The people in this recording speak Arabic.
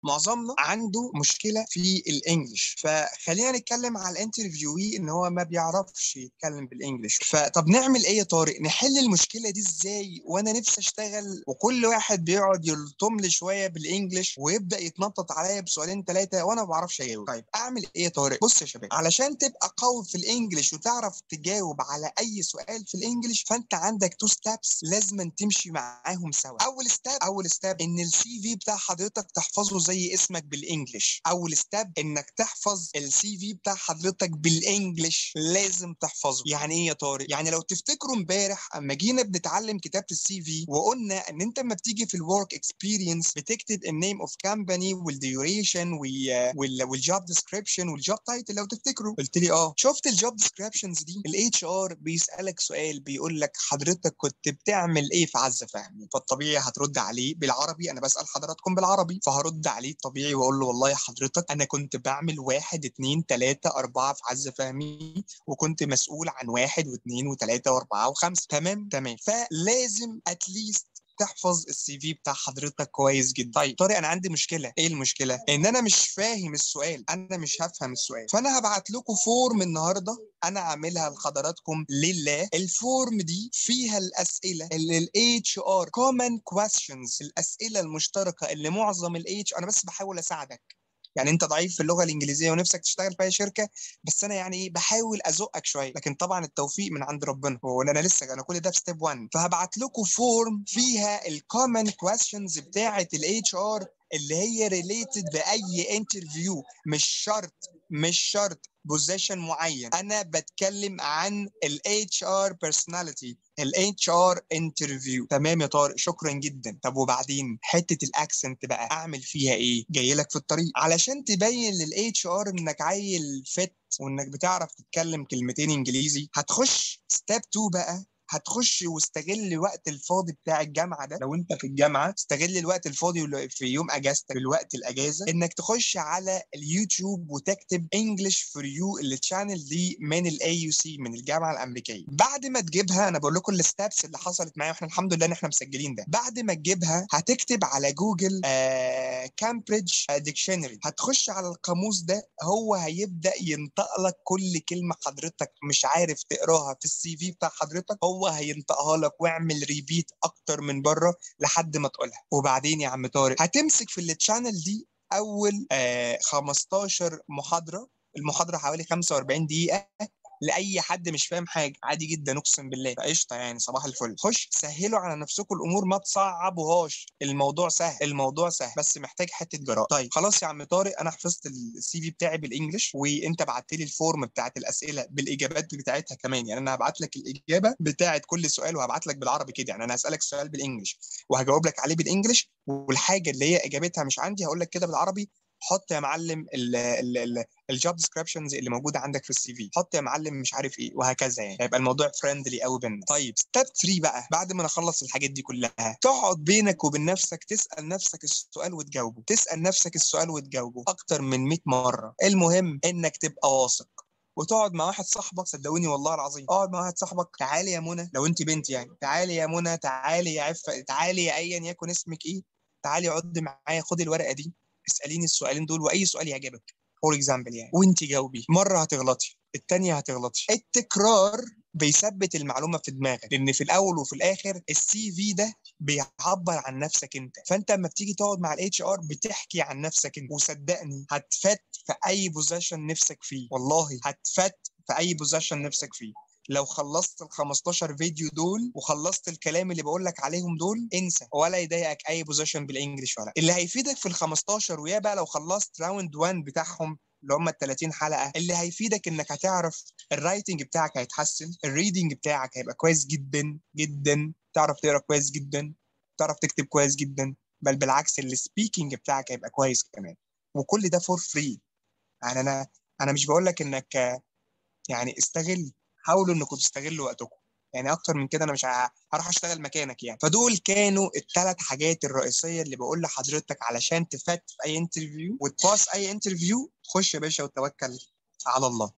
معظمنا عنده مشكله في الانجليش، فخلينا نتكلم على الانترفيوي ان هو ما بيعرفش يتكلم بالانجليش. فطب نعمل ايه يا طارق؟ نحل المشكله دي ازاي وانا نفسي اشتغل وكل واحد بيقعد يلطم لي شويه بالانجليش ويبدا يتنطط عليا بسؤالين ثلاثه وانا ما بعرفش اجاوب؟ طيب اعمل ايه يا طارق؟ بص يا شباب، علشان تبقى قوي في الانجليش وتعرف تجاوب على اي سؤال في الانجليش، فانت عندك تو ستابس لازم تمشي معاهم سوا. اول ستاب ان السي في بتاع حضرتك تحفظه زي اسمك بالانجلش. اول ستيب انك تحفظ السي في بتاع حضرتك بالانجلش، لازم تحفظه. يعني ايه يا طارق؟ يعني لو تفتكروا امبارح اما جينا بنتعلم كتابه السي في وقلنا ان انت لما بتيجي في الورك اكسبيرينس بتكتب النيم اوف كامباني والديوريشن والجوب ديسكريبشن والجوب تايتل، لو تفتكروا قلت لي شفت الجوب ديسكريبشنز دي؟ الاتش ار بيسالك سؤال بيقول لك حضرتك كنت بتعمل ايه في عزه فهمي؟ فالطبيعي هترد عليه بالعربي، انا بسال حضراتكم بالعربي، فهرد عليه طبيعي واقول له والله حضرتك انا كنت بعمل واحد اتنين تلاته اربعه في عزه فهمي، وكنت مسؤول عن واحد واثنين وثلاثه واربعه وخمسه. تمام. فلازم اتليست تحفظ السي في بتاع حضرتك كويس جدا. طيب طارق انا عندي مشكله. ايه المشكله؟ ان انا مش فاهم السؤال، انا مش هفهم السؤال. فانا هبعت لكم فورم النهارده انا عاملها لحضراتكم لله. الفورم دي فيها الاسئله اللي الاتش ار كومن كويستشنز، الاسئله المشتركه اللي معظم الاتش، انا بس بحاول اساعدك. يعني انت ضعيف في اللغه الانجليزيه ونفسك تشتغل في اي شركه، بس انا يعني ايه بحاول ازقك شويه، لكن طبعا التوفيق من عند ربنا، وانا لسه انا كل ده في ستيب 1. فهبعت لكم فورم فيها الكومن كويستشنز بتاعه الاتش ار اللي هي ريليتد باي انترفيو. مش شرط بوزيشن معين، انا بتكلم عن الاتش ار بيرسوناليتي، الاتش ار انترفيو. تمام يا طارق، شكرا جدا. طب وبعدين حته الاكسنت بقى اعمل فيها ايه؟ جاي لك في الطريق. علشان تبين للاتش ار انك عيل فت وانك بتعرف تتكلم كلمتين انجليزي، هتخش ستيب 2 بقى. هتخش واستغل الوقت الفاضي بتاع الجامعه ده. لو انت في الجامعه استغل الوقت الفاضي في يوم اجازتك، في الوقت الاجازه، انك تخش على اليوتيوب وتكتب انجلش فور يو. التشانل دي من الاي يو سي، من الجامعه الامريكيه. بعد ما تجيبها، انا بقول لكم الستابس اللي حصلت معايا، واحنا الحمد لله ان احنا مسجلين ده. بعد ما تجيبها هتكتب على جوجل كامبريدج ديكشنري، هتخش على القاموس ده، هو هيبدا ينطق لك كل كلمه حضرتك مش عارف تقراها في السي في بتاع حضرتك، هو هينطقها لك. واعمل ريبيت اكتر من بره لحد ما تقولها. وبعدين يا عم طارق هتمسك في التشانل دي اول 15 محاضره. المحاضره حوالي 45 دقيقه لاي حد مش فاهم حاجه، عادي جدا اقسم بالله. فقشطه يعني، صباح الفل. خش سهلوا على نفسكم الامور، ما تصعبوهاش. الموضوع سهل بس محتاج حته جراءه. طيب خلاص يا عم طارق، انا حفظت السي في بتاعي بالانجلش، وانت بعت لي الفورم بتاعت الاسئله بالاجابات بتاعتها كمان. يعني انا هبعت لك الاجابه بتاعت كل سؤال وهبعت لك بالعربي كده. يعني انا هسالك سؤال بالانجلش وهجاوب لك عليه بالانجلش، والحاجه اللي هي اجابتها مش عندي هقول لك كده بالعربي. حط يا معلم الجوب ديسكريبشنز اللي موجوده عندك في السي في، حط يا معلم مش عارف ايه، وهكذا. يعني هيبقى الموضوع فريندلي قوي بينا. طيب ستيب 3 بقى، بعد ما نخلص الحاجات دي كلها، تقعد بينك وبين نفسك تسال نفسك السؤال وتجاوبه، تسال نفسك السؤال وتجاوبه اكتر من 100 مره. المهم انك تبقى واثق، وتقعد مع واحد صاحبك. صدقوني والله العظيم، اقعد مع واحد صاحبك. تعالي يا منى، لو انت بنت يعني، تعالي يا منى، تعالي يا عفه، تعالي يا ايا يكن اسمك ايه، تعالي اقعدي معايا، خدي الورقه دي، اساليني السؤالين دول واي سؤال يعجبك فور اكزامبل يعني، وانت جاوبي. مره هتغلطي، التانية هتغلطي. التكرار بيثبت المعلومه في دماغك، لان في الاول وفي الاخر السي في ده بيعبر عن نفسك انت. فانت لما بتيجي تقعد مع الاتش ار بتحكي عن نفسك انت، وصدقني هتفت في اي بوزيشن نفسك فيه، والله هتفت في اي بوزيشن نفسك فيه. لو خلصت ال 15 فيديو دول وخلصت الكلام اللي بقول لك عليهم دول، انسى ولا يضايقك اي بوزيشن بالانجلش ولا اللي هيفيدك في ال 15. ويا بقى لو خلصت راوند 1 بتاعهم اللي هم ال 30 حلقه، اللي هيفيدك انك هتعرف الرايتنج بتاعك هيتحسن، الريدنج بتاعك هيبقى كويس جدا جدا، تعرف تقرا كويس جدا، تعرف تكتب كويس جدا، بل بالعكس السبيكنج بتاعك هيبقى كويس كمان. وكل ده فور فري. يعني انا مش بقول لك انك يعني استغل، حاولوا انكم تستغلوا وقتكم. يعني اكتر من كده انا مش هروح اشتغل مكانك يعني. فدول كانوا الثلاث حاجات الرئيسيه اللي بقول لحضرتك علشان تفت في اي انترفيو وتباس اي انترفيو. خش يا باشا وتوكل على الله.